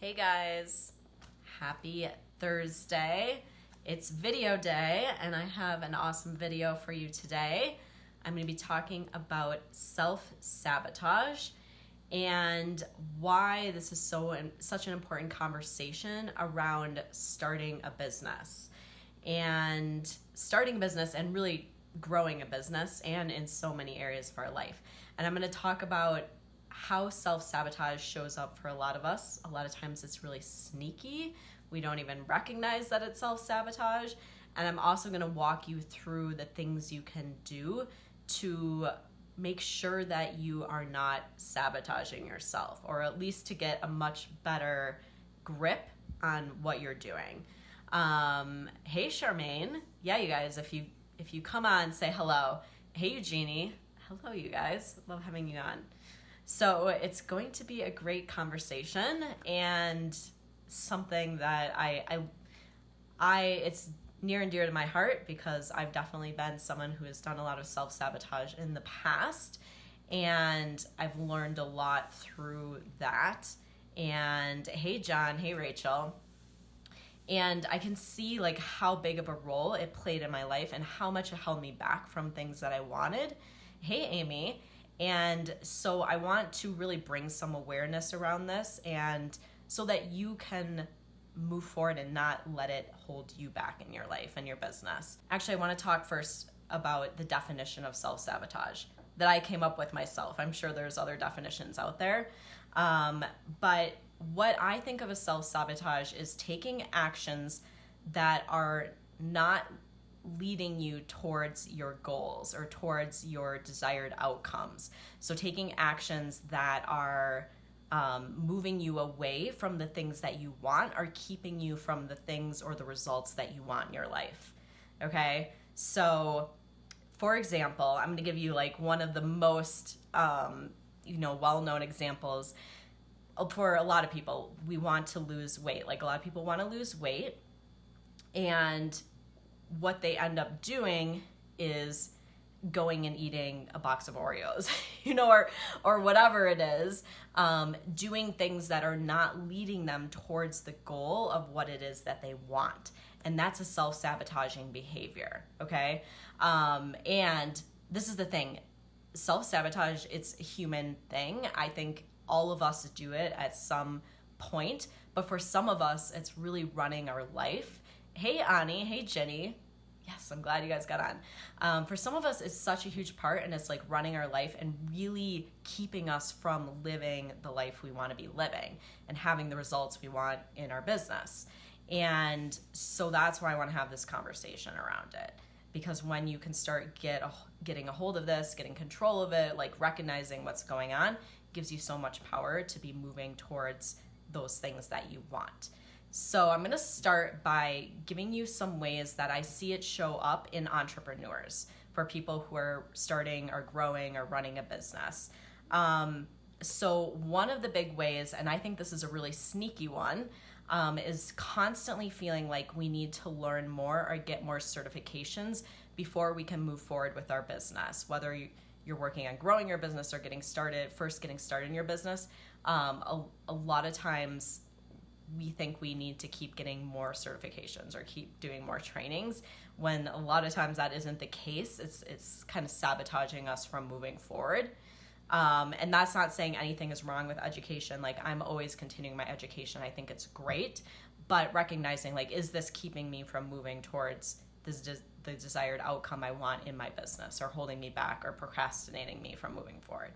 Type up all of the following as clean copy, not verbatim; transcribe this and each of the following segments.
Hey guys, happy Thursday. It's video day and I have an awesome video for you today. I'm going to be talking about self-sabotage and why this is such an important conversation around starting a business and really growing a business and in so many areas of our life. And I'm going to talk about how self-sabotage shows up for a lot of us. A lot of times it's really sneaky. We don't even recognize that it's self-sabotage. And I'm also going to walk you through the things you can do to make sure that you are not sabotaging yourself, or at least to get a much better grip on what you're doing. Hey Charmaine. Yeah, you guys, if you come on, say hello. Hey Eugenie. Hello you guys. Love having you on. So it's going to be a great conversation and something that it's near and dear to my heart because I've definitely been someone who has done a lot of self-sabotage in the past, and I've learned a lot through that. And hey John, hey Rachel. And I can see like how big of a role it played in my life and how much it held me back from things that I wanted. Hey Amy. And so I want to really bring some awareness around this, and so that you can move forward and not let it hold you back in your life and your business. Actually, I want to talk first about the definition of self-sabotage that I came up with myself. I'm sure there's other definitions out there. But what I think of as self-sabotage is taking actions that are not leading you towards your goals or towards your desired outcomes. So taking actions that are moving you away from the things that you want, or keeping you from the things or the results that you want in your life. Okay? So for example, I'm going to give you like one of the most well-known examples. For a lot of people, we want to lose weight. Like a lot of people want to lose weight, and what they end up doing is going and eating a box of Oreos, or whatever it is, doing things that are not leading them towards the goal of what it is that they want. And that's a self-sabotaging behavior, okay? And this is the thing, self-sabotage, it's a human thing. I think all of us do it at some point, but for some of us, it's really running our life. Hey Ani, hey Jenny. Yes, I'm glad you guys got on. For some of us, it's such a huge part, and it's like running our life and really keeping us from living the life we want to be living and having the results we want in our business. And so that's why I want to have this conversation around it, because when you can start getting a hold of this, getting control of it, like recognizing what's going on, gives you so much power to be moving towards those things that you want. So I'm going to start by giving you some ways that I see it show up in entrepreneurs, for people who are starting or growing or running a business. So one of the big ways, and I think this is a really sneaky one, is constantly feeling like we need to learn more or get more certifications before we can move forward with our business. Whether you're working on growing your business or getting started in your business, a lot of times we think we need to keep getting more certifications or keep doing more trainings, when a lot of times that isn't the case. It's kind of sabotaging us from moving forward. And that's not saying anything is wrong with education. Like, I'm always continuing my education. I think it's great, but recognizing, like, is this keeping me from moving towards the desired outcome I want in my business, or holding me back or procrastinating me from moving forward?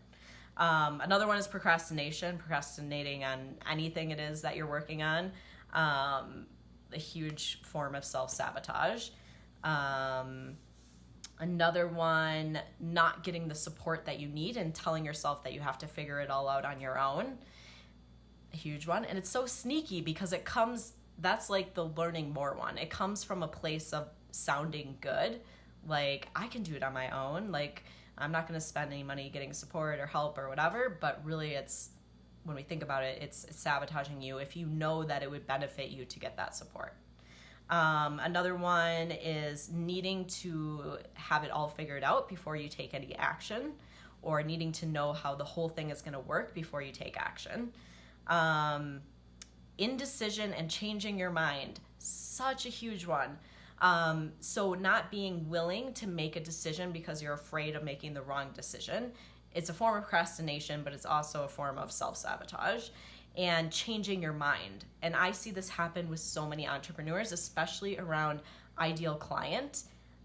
Another one is procrastinating on anything it is that you're working on, a huge form of self-sabotage. Another one, not getting the support that you need and telling yourself that you have to figure it all out on your own, a huge one. And it's so sneaky because that's like the learning more one. It comes from a place of sounding good, like I can do it on my own, like I'm not going to spend any money getting support or help or whatever, but really when we think about it, it's sabotaging you if you know that it would benefit you to get that support. Another one is needing to have it all figured out before you take any action, or needing to know how the whole thing is going to work before you take action. Indecision and changing your mind, such a huge one. So not being willing to make a decision because you're afraid of making the wrong decision. It's a form of procrastination, but it's also a form of self-sabotage. And changing your mind. And I see this happen with so many entrepreneurs, especially around ideal client.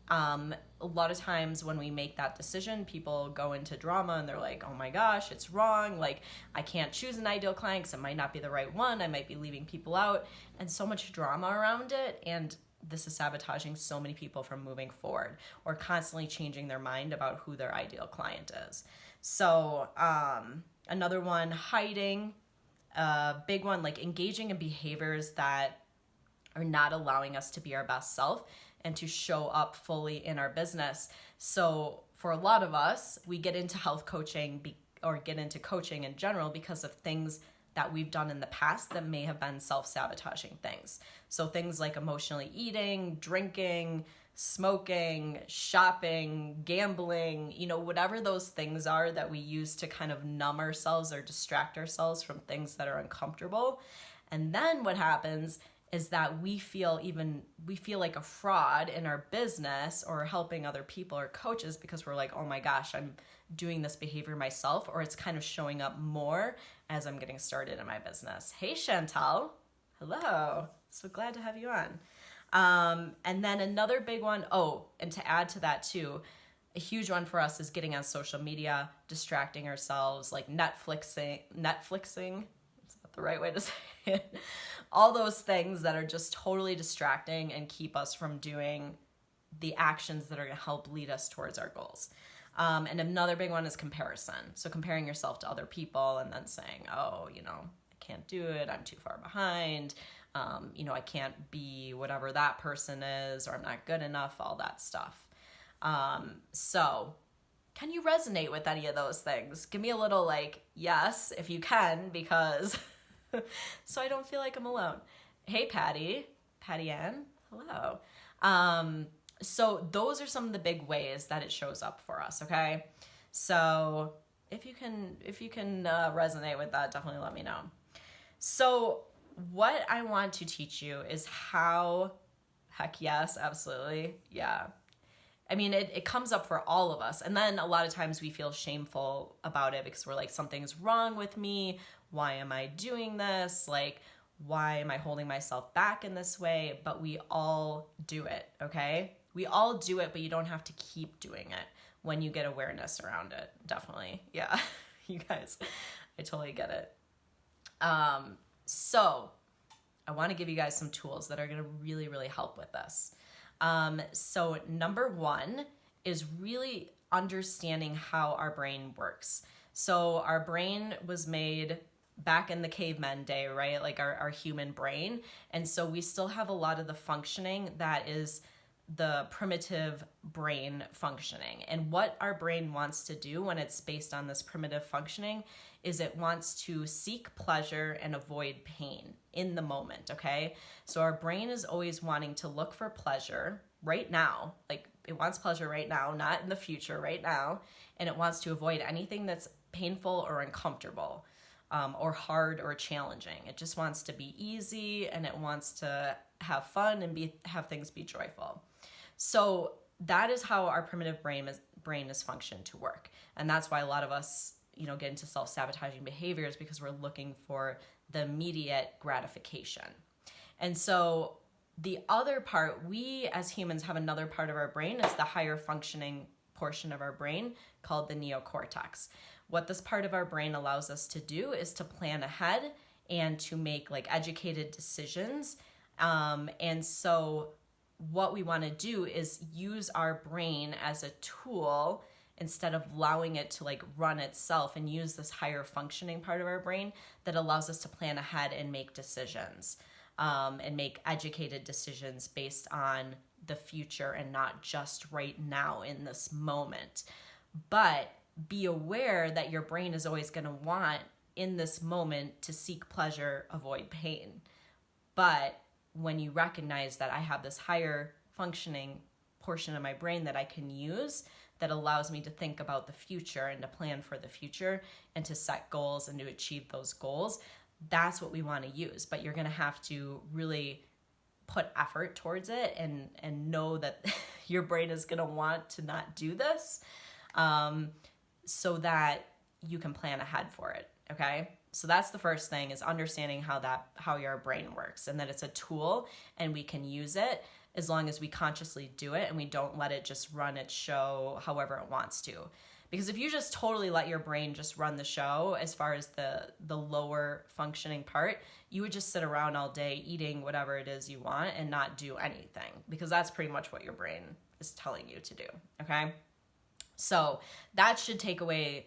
A lot of times when we make that decision, people go into drama and they're like, oh my gosh, it's wrong. Like, I can't choose an ideal client because it might not be the right one. I might be leaving people out, and so much drama around it. And this is sabotaging so many people from moving forward or constantly changing their mind about who their ideal client is. So another one, hiding. Big one, like engaging in behaviors that are not allowing us to be our best self and to show up fully in our business. So for a lot of us, we get into health coaching or get into coaching in general because of things that we've done in the past that may have been self-sabotaging things. So things like emotionally eating, drinking, smoking, shopping, gambling, whatever those things are that we use to kind of numb ourselves or distract ourselves from things that are uncomfortable. And then what happens is that we feel like a fraud in our business or helping other people or coaches because we're like, oh my gosh, I'm doing this behavior myself, or it's kind of showing up more as I'm getting started in my business. Hey, Chantal. Hello. So glad to have you on. And then another big one, and to add to that too, a huge one for us is getting on social media, distracting ourselves, like Netflixing, is that the right way to say it? All those things that are just totally distracting and keep us from doing the actions that are going to help lead us towards our goals. And another big one is comparison. So comparing yourself to other people and then saying, I can't do it, I'm too far behind. I can't be whatever that person is, or I'm not good enough, all that stuff. So can you resonate with any of those things? Give me a little yes, if you can, because so I don't feel like I'm alone. Hey, Patty Ann, hello. So those are some of the big ways that it shows up for us. Okay. So if you can resonate with that, definitely let me know. So what I want to teach you is how, heck yes, absolutely. Yeah. I mean, it comes up for all of us. And then a lot of times we feel shameful about it because we're like, something's wrong with me. Why am I doing this? Like, why am I holding myself back in this way? But we all do it, okay? We all do it, but you don't have to keep doing it when you get awareness around it. Definitely. Yeah. You guys, I totally get it. So I want to give you guys some tools that are going to really, really help with this. So number one is really understanding how our brain works. So our brain was made back in the caveman day, right? Like our human brain. And so we still have a lot of the functioning that is the primitive brain functioning. And what our brain wants to do when it's based on this primitive functioning is it wants to seek pleasure and avoid pain in the moment, okay? So our brain is always wanting to look for pleasure right now. Like it wants pleasure right now, not in the future, right now. And it wants to avoid anything that's painful or uncomfortable, or hard or challenging. It just wants to be easy, and it wants to have fun and have things be joyful. So that is how our primitive brain is functioned to work. And that's why a lot of us, get into self-sabotaging behaviors, because we're looking for the immediate gratification. And so the other part, we as humans have another part of our brain, it's the higher functioning portion of our brain called the neocortex. What this part of our brain allows us to do is to plan ahead and to make educated decisions. And so what we want to do is use our brain as a tool instead of allowing it to run itself, and use this higher functioning part of our brain that allows us to plan ahead and make decisions, and make educated decisions based on the future and not just right now in this moment. But be aware that your brain is always going to want in this moment to seek pleasure, avoid pain. But when you recognize that I have this higher functioning portion of my brain that I can use, that allows me to think about the future and to plan for the future and to set goals and to achieve those goals, that's what we want to use. But you're going to have to really put effort towards it and know that your brain is going to want to not do this, so that you can plan ahead for it. Okay. So that's the first thing, is understanding how your brain works, and that it's a tool and we can use it as long as we consciously do it and we don't let it just run its show however it wants to. Because if you just totally let your brain just run the show as far as the lower functioning part, you would just sit around all day eating whatever it is you want and not do anything, because that's pretty much what your brain is telling you to do, okay? So that should take away,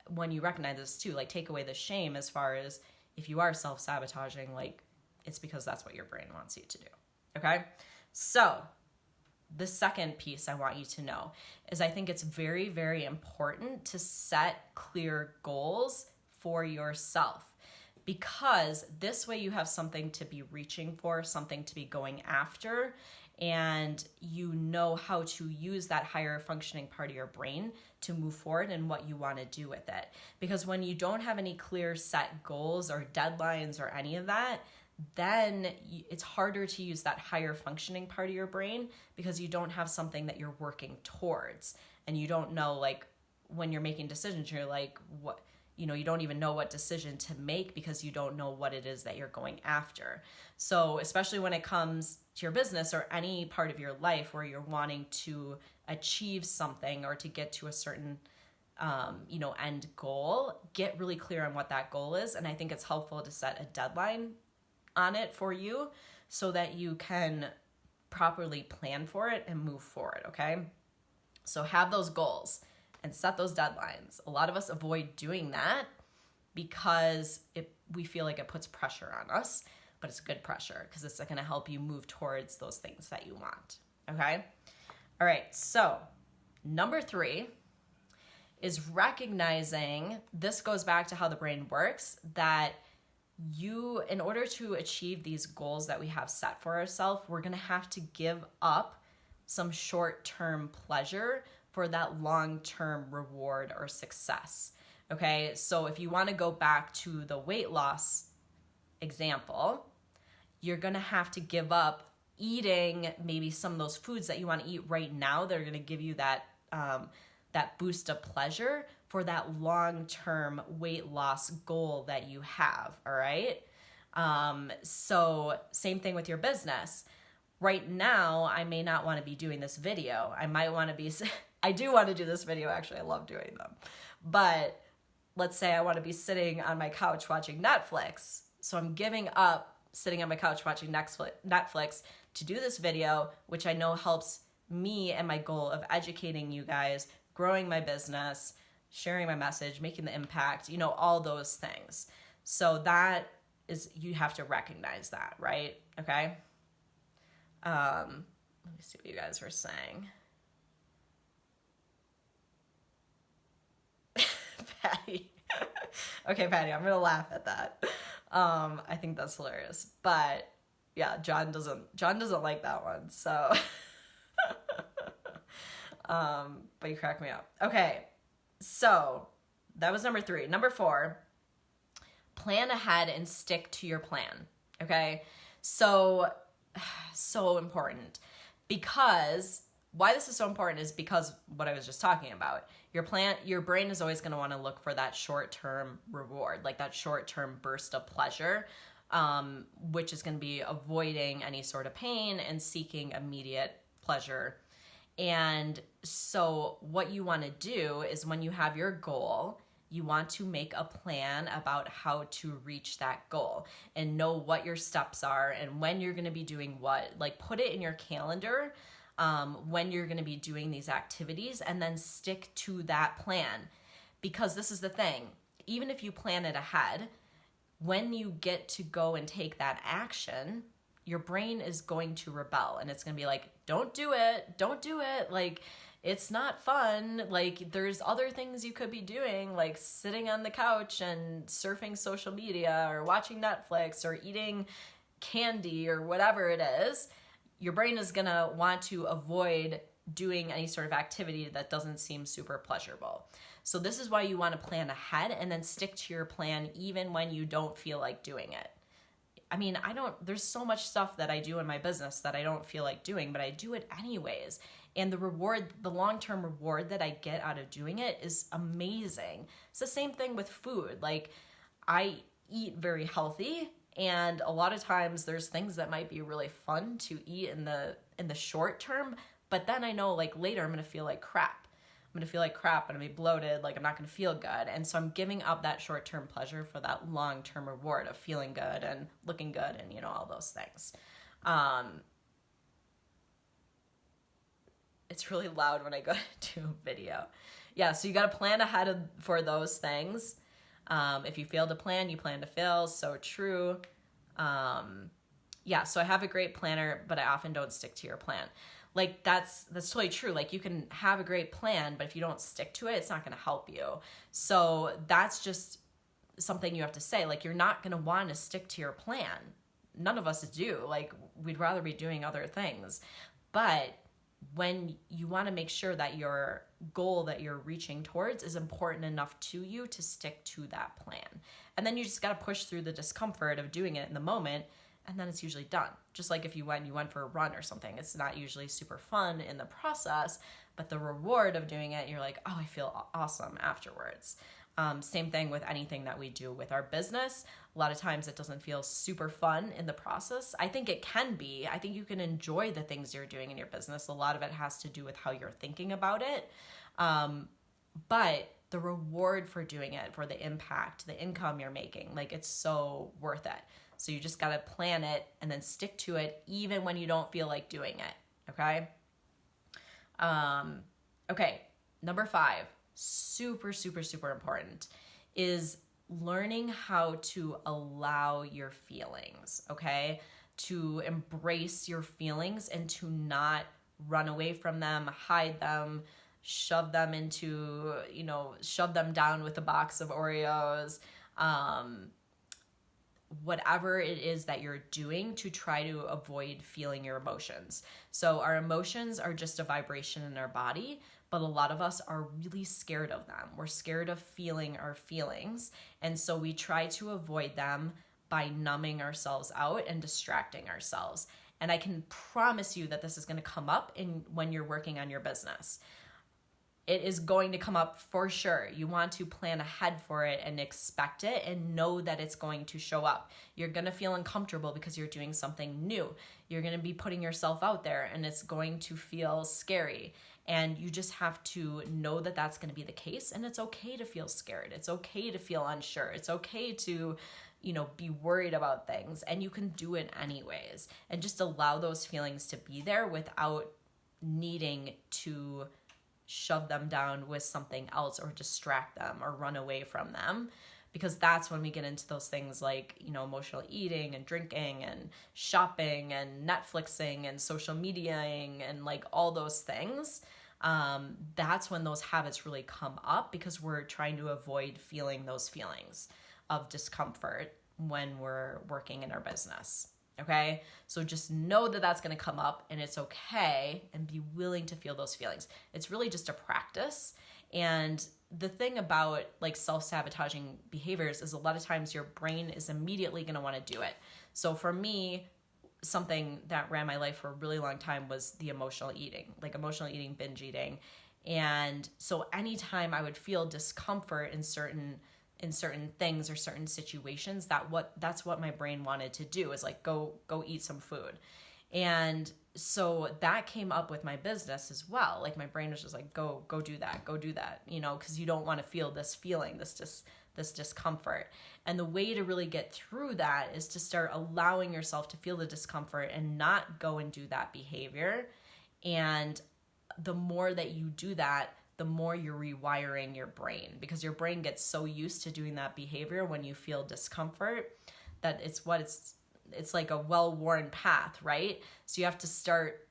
when you recognize this too, like take away the shame as far as if you are self-sabotaging, like it's because that's what your brain wants you to do, okay? So the second piece I want you to know is I think it's very, very important to set clear goals for yourself, because this way you have something to be reaching for, something to be going after, and you know how to use that higher functioning part of your brain to move forward and what you want to do with it. Because when you don't have any clear set goals or deadlines or any of that, then it's harder to use that higher functioning part of your brain, because you don't have something that you're working towards, and you don't know, like when you're making decisions, you're like, what, you know, you don't even know what decision to make because you don't know what it is that you're going after. So especially when it comes to your business or any part of your life where you're wanting to achieve something or to get to a certain end goal, get really clear on what that goal is. And I think it's helpful to set a deadline on it for you so that you can properly plan for it and move forward, okay? So have those goals and set those deadlines. A lot of us avoid doing that because we feel like it puts pressure on us, but it's good pressure because it's going to help you move towards those things that you want, okay? All right, so number 3 is recognizing, this goes back to how the brain works, that in order to achieve these goals that we have set for ourselves, we're going to have to give up some short-term pleasure for that long-term reward or success. Okay, so if you want to go back to the weight loss example, you're going to have to give up eating maybe some of those foods that you want to eat right now that are going to give you that boost of pleasure for that long-term weight loss goal that you have, all right? So same thing with your business. Right now, I may not want to be doing this video. I might want to be, I do want to do this video, actually, I love doing them. But let's say I want to be sitting on my couch watching Netflix. So I'm giving up sitting on my couch watching Netflix to do this video, which I know helps me and my goal of educating you guys, growing my business, sharing my message, making the impact, all those things. So that is, you have to recognize that, right? Okay. Let me see what you guys were saying. Patty. Okay, Patty, I'm going to laugh at that. I think that's hilarious. But yeah, John doesn't like that one. So, but you crack me up. Okay. So that was number 3. Number 4, plan ahead and stick to your plan. Okay. So important, because why this is so important is because what I was just talking about. Your brain is always going to want to look for that short-term reward, like that short-term burst of pleasure, which is going to be avoiding any sort of pain and seeking immediate pleasure. And so what you want to do is, when you have your goal, you want to make a plan about how to reach that goal and know what your steps are and when you're going to be doing what. Like, put it in your calendar when you're going to be doing these activities, and then stick to that plan. Because this is the thing, even if you plan it ahead, when you get to go and take that action, your brain is going to rebel, and it's going to be like, don't do it. Like, it's not fun. Like, there's other things you could be doing, like sitting on the couch and surfing social media or watching Netflix or eating candy or whatever it is. Your brain is going to want to avoid doing any sort of activity that doesn't seem super pleasurable. So this is why you want to plan ahead and then stick to your plan even when you don't feel like doing it. I mean, there's so much stuff that I do in my business that I don't feel like doing, but I do it anyways. And the long-term reward that I get out of doing it is amazing. It's the same thing with food. Like, I eat very healthy, and a lot of times there's things that might be really fun to eat in the short term, but then I know like later I'm going to feel like crap. I'm going to feel like crap. I'm going to be bloated. Like, I'm not going to feel good. And so I'm giving up that short-term pleasure for that long-term reward of feeling good and looking good and, all those things. It's really loud when I go to do a video. Yeah, so you got to plan ahead for those things. If you fail to plan, you plan to fail. So true. So I have a great planner, but I often don't stick to your plan. Like, that's totally true. Like, you can have a great plan, but if you don't stick to it, it's not going to help you. So that's just something you have to say. Like, you're not going to want to stick to your plan. None of us do. Like, we'd rather be doing other things. But when you want to make sure that your goal that you're reaching towards is important enough to you to stick to that plan. And then you just got to push through the discomfort of doing it in the moment, and then it's usually done. Just like if you went for a run or something, it's not usually super fun in the process, but the reward of doing it, you're like, oh, I feel awesome afterwards. Same thing with anything that we do with our business. A lot of times it doesn't feel super fun in the process. I think it can be. I think you can enjoy the things you're doing in your business. A lot of it has to do with how you're thinking about it. But the reward for doing it, for the impact, the income you're making, like, it's so worth it. So you just got to plan it and then stick to it even when you don't feel like doing it. Okay? Okay, number 5, super, super, super important, is learning how to allow your feelings, okay? To embrace your feelings and to not run away from them, hide them, shove them down with a box of Oreos, whatever it is that you're doing to try to avoid feeling your emotions. So our emotions are just a vibration in our body, but a lot of us are really scared of them. We're scared of feeling our feelings, and so we try to avoid them by numbing ourselves out and distracting ourselves. And I can promise you that this is going to come up when you're working on your business. It is going to come up for sure. You want to plan ahead for it and expect it and know that it's going to show up. You're going to feel uncomfortable because you're doing something new. You're going to be putting yourself out there and it's going to feel scary. And you just have to know that that's going to be the case. And it's okay to feel scared. It's okay to feel unsure. It's okay to, be worried about things. And you can do it anyways. And just allow those feelings to be there without needing to shove them down with something else or distract them or run away from them, because that's when we get into those things like, emotional eating and drinking and shopping and Netflixing and social mediaing and like all those things. That's when those habits really come up, because we're trying to avoid feeling those feelings of discomfort when we're working in our business. Okay, so just know that that's going to come up and it's okay, and be willing to feel those feelings. It's really just a practice. And the thing about like self-sabotaging behaviors is a lot of times your brain is immediately going to want to do it. So for me, something that ran my life for a really long time was the emotional eating, binge eating. And so anytime I would feel discomfort in certain things or certain situations, that's what my brain wanted to do, is like go eat some food. And so that came up with my business as well. Like my brain was just like, go do that, because you don't want to feel this feeling, this discomfort. And the way to really get through that is to start allowing yourself to feel the discomfort and not go and do that behavior. And the more that you do that, the more you're rewiring your brain, because your brain gets so used to doing that behavior when you feel discomfort that it's like a well-worn path, right? So you have to start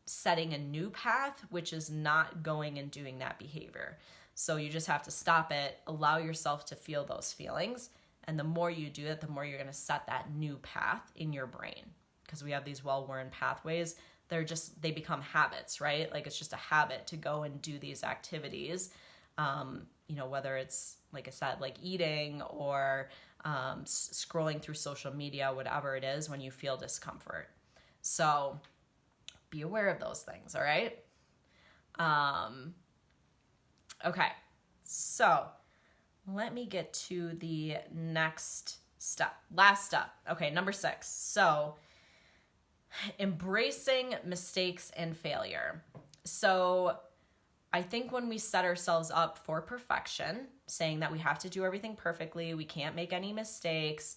setting a new path, which is not going and doing that behavior. So you just have to stop it, allow yourself to feel those feelings, and the more you do it, the more you're going to set that new path in your brain, because we have these well-worn pathways they become habits, right? Like it's just a habit to go and do these activities. Whether it's, like I said, like eating or scrolling through social media, whatever it is, when you feel discomfort. So be aware of those things, all right? Okay, so let me get to the next step, last step. Okay, number 6. So embracing mistakes and failure. So I think when we set ourselves up for perfection, saying that we have to do everything perfectly, we can't make any mistakes,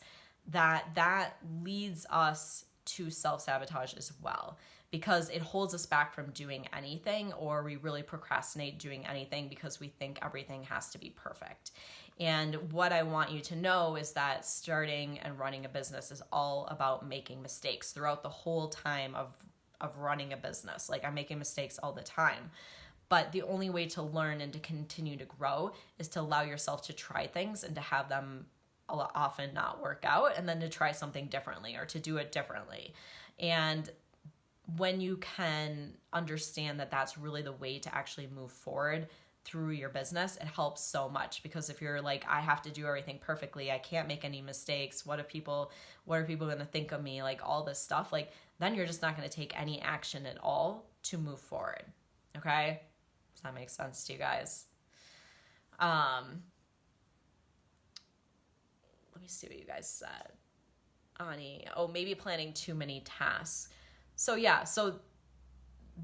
that leads us to self-sabotage as well, because it holds us back from doing anything, or we really procrastinate doing anything because we think everything has to be perfect. And what I want you to know is that starting and running a business is all about making mistakes throughout the whole time of running a business. Like, I'm making mistakes all the time. But the only way to learn and to continue to grow is to allow yourself to try things and to have them often not work out, and then to try something differently or to do it differently. And when you can understand that that's really the way to actually move forward through your business, it helps so much. Because if you're like, I have to do everything perfectly, I can't make any mistakes, what are people going to think of me, like all this stuff, like then you're just not going to take any action at all to move forward. Okay? Does that make sense to you guys? Let me see what you guys said. Ani, maybe planning too many tasks. So yeah, so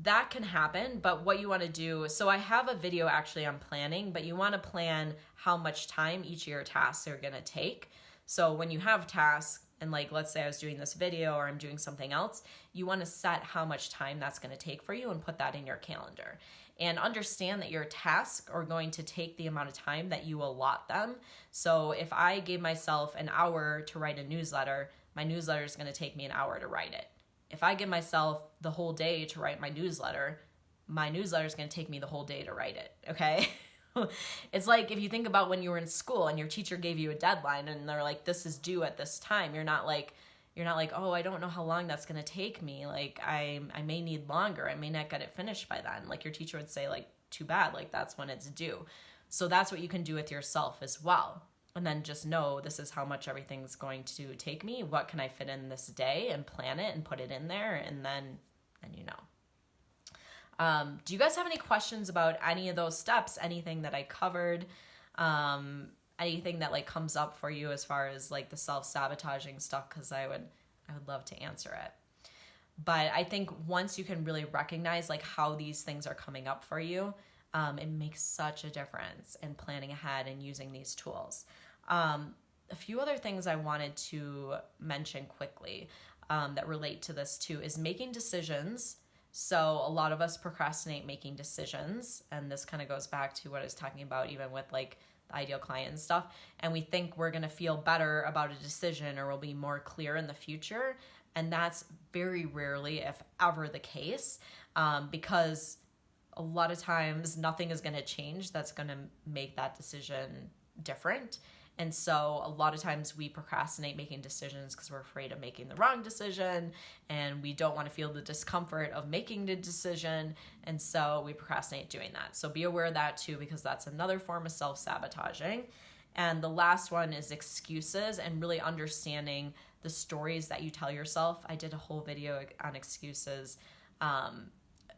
that can happen, but what you want to do, so I have a video actually on planning, but you want to plan how much time each of your tasks are going to take. So when you have tasks, and like, let's say I was doing this video or I'm doing something else, you want to set how much time that's going to take for you and put that in your calendar. And understand that your tasks are going to take the amount of time that you allot them. So if I gave myself an hour to write a newsletter, my newsletter is going to take me an hour to write it. If I give myself the whole day to write my newsletter is going to take me the whole day to write it, okay? It's like if you think about when you were in school and your teacher gave you a deadline and they're like, this is due at this time. You're not like, oh, I don't know how long that's going to take me. Like, I may need longer. I may not get it finished by then. Like, your teacher would say, like, too bad. Like, that's when it's due. So that's what you can do with yourself as well. And then just know this is how much everything's going to take me. What can I fit in this day, and plan it and put it in there, and then you know. Do you guys have any questions about any of those steps? Anything that I covered? Anything that like comes up for you as far as like the self-sabotaging stuff? Because I would love to answer it. But I think once you can really recognize like how these things are coming up for you, it makes such a difference in planning ahead and using these tools. A few other things I wanted to mention quickly that relate to this too is making decisions. So a lot of us procrastinate making decisions, and this kind of goes back to what I was talking about even with like the ideal client and stuff, and we think we're going to feel better about a decision or we'll be more clear in the future, and that's very rarely, if ever, the case, because a lot of times nothing is going to change that's going to make that decision different. And so a lot of times we procrastinate making decisions because we're afraid of making the wrong decision, and we don't want to feel the discomfort of making the decision, and so we procrastinate doing that. So be aware of that too, because that's another form of self-sabotaging. And the last one is excuses, and really understanding the stories that you tell yourself. I did a whole video on excuses,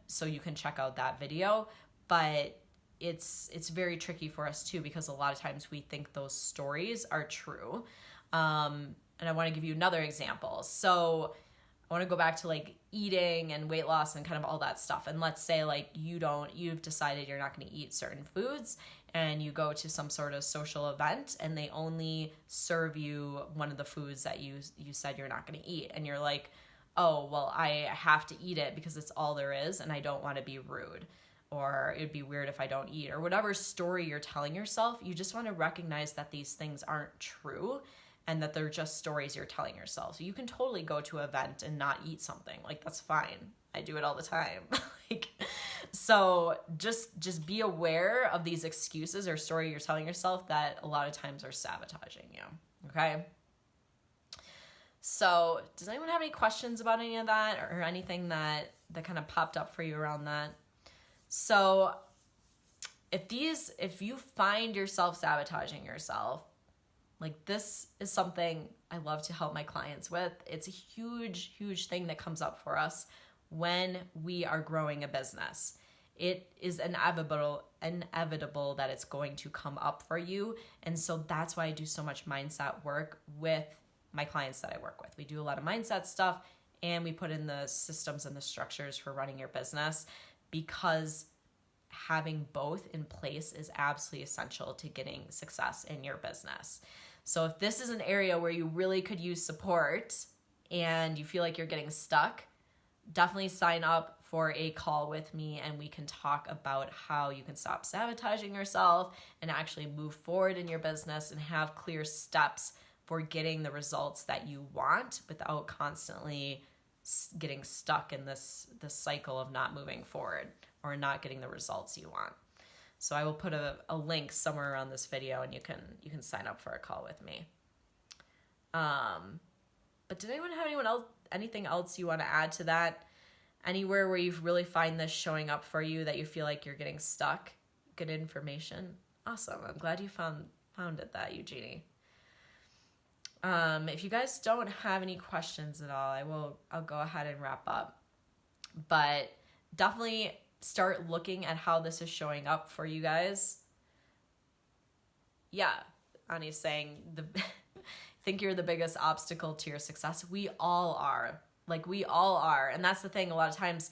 so you can check out that video. But it's very tricky for us too, because a lot of times we think those stories are true. And I want to give you another example. So I want to go back to like eating and weight loss and kind of all that stuff. And let's say like you've decided you're not going to eat certain foods, and you go to some sort of social event and they only serve you one of the foods that you said you're not going to eat. And you're like, oh, well, I have to eat it because it's all there is and I don't want to be rude, or it'd be weird if I don't eat, or whatever story you're telling yourself. You just want to recognize that these things aren't true and that they're just stories you're telling yourself. So you can totally go to an event and not eat something. Like, that's fine. I do it all the time. So just be aware of these excuses or story you're telling yourself that a lot of times are sabotaging you. Okay? So does anyone have any questions about any of that or anything that kind of popped up for you around that? So if you find yourself sabotaging yourself, like this is something I love to help my clients with. It's a huge, huge thing that comes up for us when we are growing a business. It is inevitable that it's going to come up for you. And so that's why I do so much mindset work with my clients that I work with. We do a lot of mindset stuff and we put in the systems and the structures for running your business, because having both in place is absolutely essential to getting success in your business. So if this is an area where you really could use support and you feel like you're getting stuck, definitely sign up for a call with me and we can talk about how you can stop sabotaging yourself and actually move forward in your business and have clear steps for getting the results that you want without constantly getting stuck in this cycle of not moving forward or not getting the results you want. So I will put a link somewhere around this video and you can sign up for a call with me. But did anyone have anything else you want to add to that? Anywhere where you really find this showing up for you that you feel like you're getting stuck? Good information. Awesome. I'm glad you found it, Eugenie. If you guys don't have any questions at all, I'll go ahead and wrap up. But definitely start looking at how this is showing up for you guys. Yeah, Annie's saying think you're the biggest obstacle to your success. We all are. Like, we all are. And that's the thing. A lot of times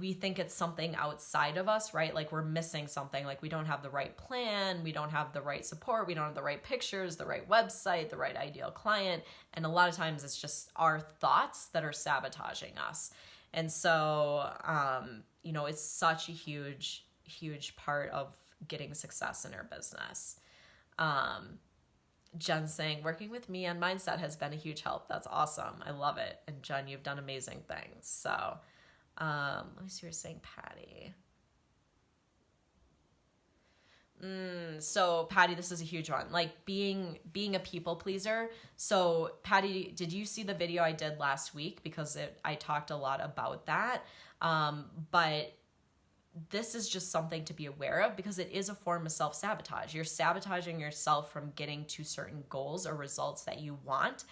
we think it's something outside of us, right? Like we're missing something. Like we don't have the right plan. We don't have the right support. We don't have the right pictures, the right website, the right ideal client. And a lot of times it's just our thoughts that are sabotaging us. And so, it's such a huge, huge part of getting success in our business. Jen saying, working with me on mindset has been a huge help. That's awesome. I love it. And Jen, you've done amazing things. So let me see what you're saying, Patty. So Patty, this is a huge one. Like being a people pleaser. So Patty, did you see the video I did last week? Because I talked a lot about that. But this is just something to be aware of because it is a form of self-sabotage. You're sabotaging yourself from getting to certain goals or results that you want.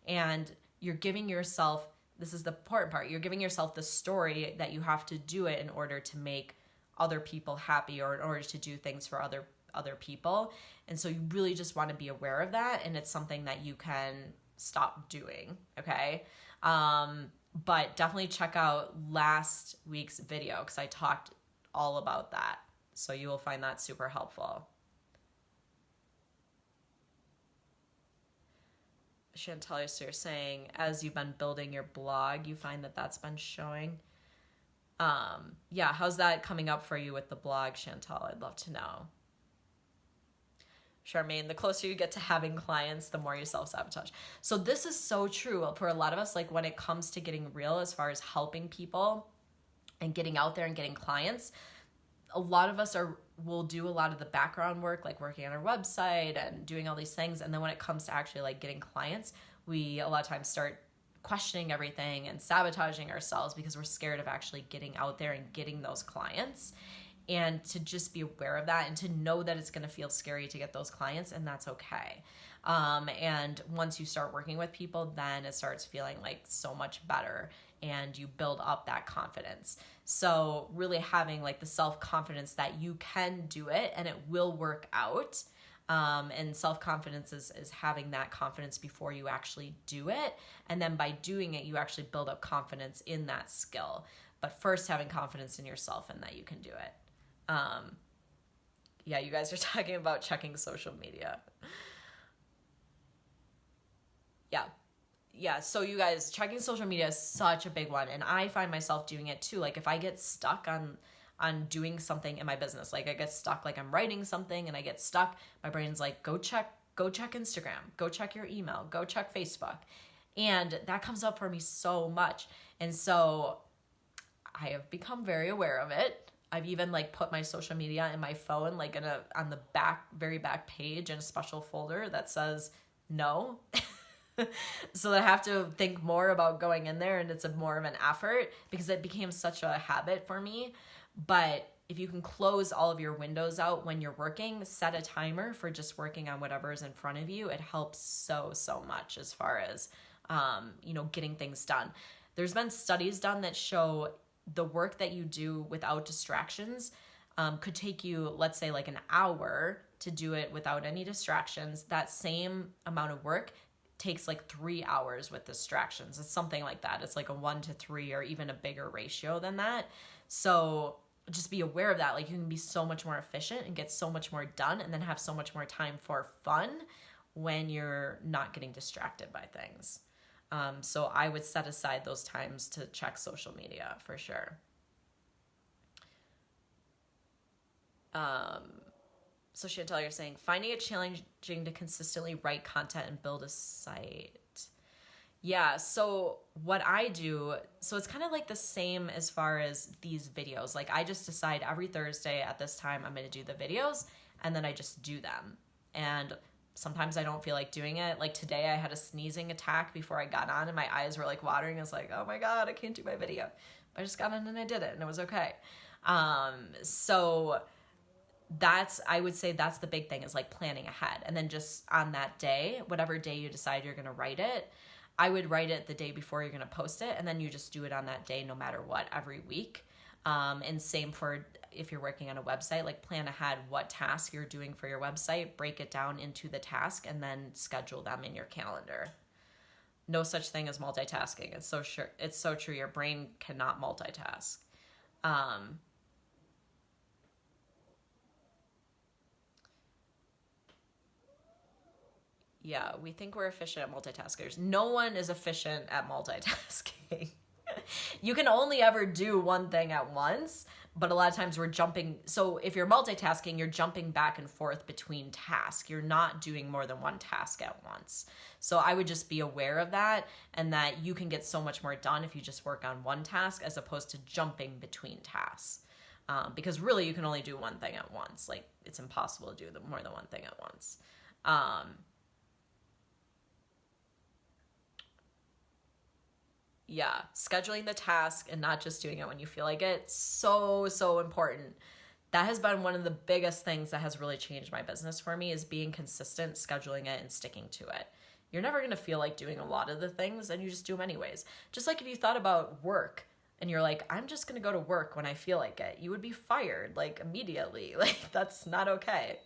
And you're giving yourself, this is the important part, you're giving yourself the story that you have to do it in order to make other people happy or in order to do things for other people. And so you really just want to be aware of that. And it's something that you can stop doing. Okay. But definitely check out last week's video because I talked all about that. So you will find that super helpful. Chantal, so you're saying as you've been building your blog, you find that that's been showing. Yeah, how's that coming up for you with the blog, Chantal? I'd love to know. Charmaine, the closer you get to having clients, the more you self-sabotage. So this is so true for a lot of us, like when it comes to getting real as far as helping people and getting out there and getting clients, a lot of us will do a lot of the background work, like working on our website and doing all these things. And then when it comes to actually like getting clients, we a lot of times start questioning everything and sabotaging ourselves because we're scared of actually getting out there and getting those clients. And to just be aware of that and to know that it's going to feel scary to get those clients, and that's okay. And once you start working with people, then it starts feeling like so much better and you build up that confidence. So really having like the self-confidence that you can do it and it will work out. And self-confidence is having that confidence before you actually do it. And then by doing it, you actually build up confidence in that skill. But first having confidence in yourself and that you can do it. Yeah, you guys are talking about checking social media. Yeah, so you guys, checking social media is such a big one. And I find myself doing it too. Like if I get stuck on doing something in my business, like I get stuck, like I'm writing something and I get stuck, my brain's like, go check Instagram, go check your email, go check Facebook. And that comes up for me so much. And so I have become very aware of it. I've even like put my social media in my phone, like on the very back page in a special folder that says no. So I have to think more about going in there, and it's more of an effort because it became such a habit for me. But if you can close all of your windows out when you're working, set a timer for just working on whatever is in front of you. It helps so much as far as, getting things done. There's been studies done that show the work that you do without distractions could take you, let's say, like an hour to do it without any distractions. That same amount of work takes like 3 hours with distractions. It's something like that. It's like a 1 to 3 or even a bigger ratio than that. So just be aware of that. Like, you can be so much more efficient and get so much more done, and then have so much more time for fun when you're not getting distracted by things. So I would set aside those times to check social media for sure. So Chantel, you're saying, finding it challenging to consistently write content and build a site. Yeah, so what I do, so it's kind of like the same as far as these videos. Like, I just decide every Thursday at this time I'm going to do the videos, and then I just do them. And sometimes I don't feel like doing it. Like today I had a sneezing attack before I got on, and my eyes were like watering. I was like, oh my God, I can't do my video. But I just got on and I did it, and it was okay. So I would say that's the big thing, is like planning ahead. And then just on that day, whatever day you decide you're going to write it, I would write it the day before you're going to post it, and then you just do it on that day no matter what, every week. And same for if you're working on a website, like plan ahead what task you're doing for your website, break it down into the task, and then schedule them in your calendar. No such thing as multitasking. It's so true. Your brain cannot multitask. Yeah, we think we're efficient at multitaskers. No one is efficient at multitasking. You can only ever do one thing at once, but a lot of times we're jumping. So if you're multitasking, you're jumping back and forth between tasks. You're not doing more than one task at once. So I would just be aware of that, and that you can get so much more done if you just work on one task as opposed to jumping between tasks. Because really you can only do one thing at once. Like, it's impossible to do more than one thing at once. Yeah, scheduling the task and not just doing it when you feel like it, so important. That has been one of the biggest things that has really changed my business for me, is being consistent, scheduling it, and sticking to it. You're never going to feel like doing a lot of the things, and you just do them anyways. Just like if you thought about work and you're like, I'm just going to go to work when I feel like it, you would be fired like immediately. Like, that's not okay.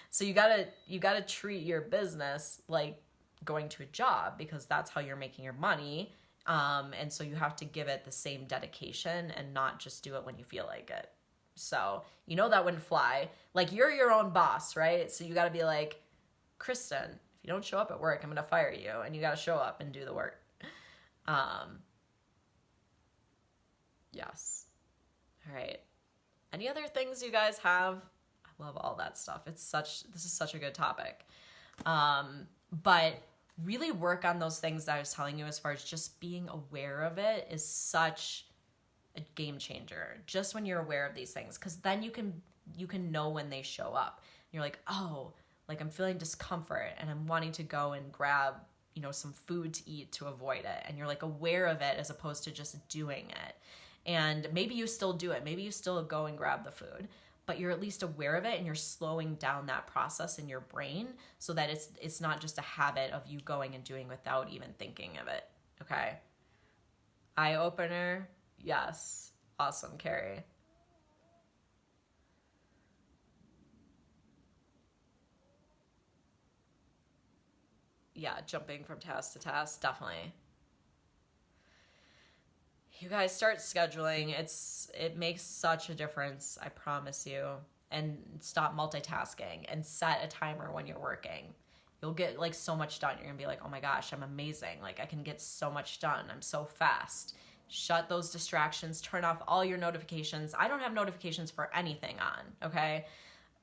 So you gotta treat your business like going to a job, because that's how you're making your money. And so you have to give it the same dedication and not just do it when you feel like it. So, that wouldn't fly. Like, you're your own boss, right? So you got to be like, Kristin, if you don't show up at work, I'm going to fire you, and you got to show up and do the work. Yes. All right. Any other things you guys have? I love all that stuff. This is such a good topic. But really work on those things that I was telling you, as far as just being aware of it is such a game changer. Just when you're aware of these things, because then you can know when they show up. And you're like, oh, like I'm feeling discomfort and I'm wanting to go and grab, some food to eat to avoid it. And you're like aware of it as opposed to just doing it. And maybe you still do it. Maybe you still go and grab the food, but you're at least aware of it, and you're slowing down that process in your brain so that it's not just a habit of you going and doing without even thinking of it. Okay? Eye opener. Yes. Awesome, Carrie. Yeah, jumping from task to task, definitely. You guys start scheduling. It makes such a difference, I promise you. And stop multitasking and set a timer when you're working. You'll get like so much done. You're going to be like, oh my gosh, I'm amazing. Like, I can get so much done. I'm so fast. Shut those distractions. Turn off all your notifications. I don't have notifications for anything on, okay?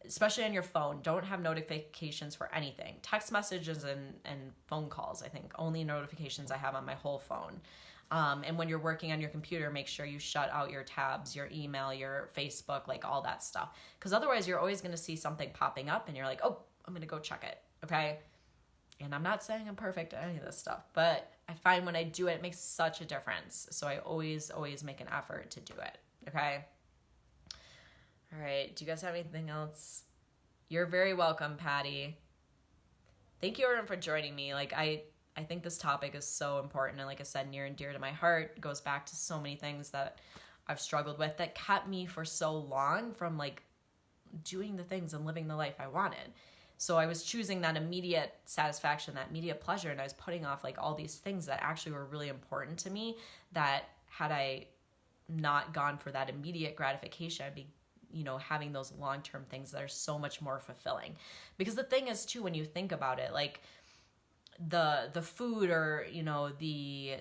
Especially on your phone. Don't have notifications for anything. Text messages and phone calls, I think. Only notifications I have on my whole phone. And when you're working on your computer, make sure you shut out your tabs, your email, your Facebook, like all that stuff. Because otherwise you're always going to see something popping up and you're like, oh, I'm going to go check it. Okay? And I'm not saying I'm perfect at any of this stuff, but I find when I do it, it makes such a difference. So I always make an effort to do it. Okay. All right. Do you guys have anything else? You're very welcome, Patty. Thank you everyone for joining me. Like I think this topic is so important. And like I said, near and dear to my heart. It goes back to so many things that I've struggled with that kept me for so long from like doing the things and living the life I wanted. So I was choosing that immediate satisfaction, that immediate pleasure, and I was putting off like all these things that actually were really important to me that had I not gone for that immediate gratification, I'd be, having those long-term things that are so much more fulfilling. Because the thing is too, when you think about it, like the food or, the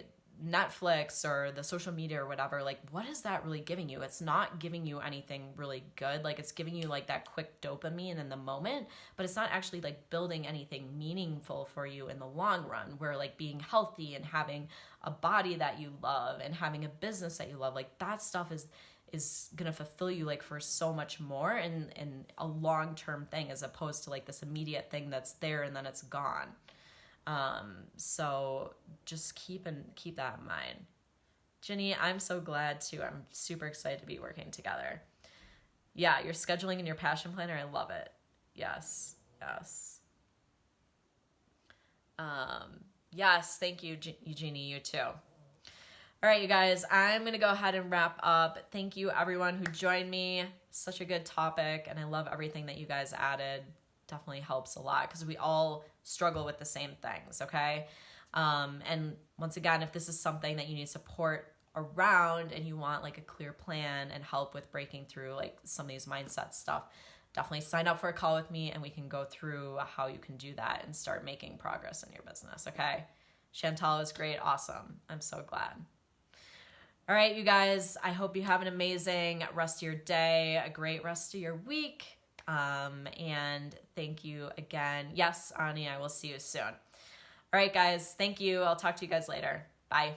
Netflix or the social media or whatever, like what is that really giving you? It's not giving you anything really good. Like it's giving you like that quick dopamine in the moment, but it's not actually like building anything meaningful for you in the long run, where like being healthy and having a body that you love and having a business that you love, like that stuff is going to fulfill you like for so much more and a long-term thing, as opposed to like this immediate thing that's there and then it's gone. So just keep that in mind. Jenny, I'm so glad too. I'm super excited to be working together. Yeah, your scheduling and your passion planner, I love it. Yes. Yes, thank you, Eugenie, you too. All right, you guys, I'm going to go ahead and wrap up. Thank you, everyone who joined me. Such a good topic, and I love everything that you guys added. Definitely helps a lot because we all struggle with the same things, okay? And once again, if this is something that you need support around and you want like a clear plan and help with breaking through like some of these mindset stuff, definitely sign up for a call with me and we can go through how you can do that and start making progress in your business, okay? Chantal is great. Awesome. I'm so glad. All right, you guys, I hope you have an amazing rest of your day, a great rest of your week. And thank you again. Yes, Ani, I will see you soon. All right, guys, thank you. I'll talk to you guys later. Bye.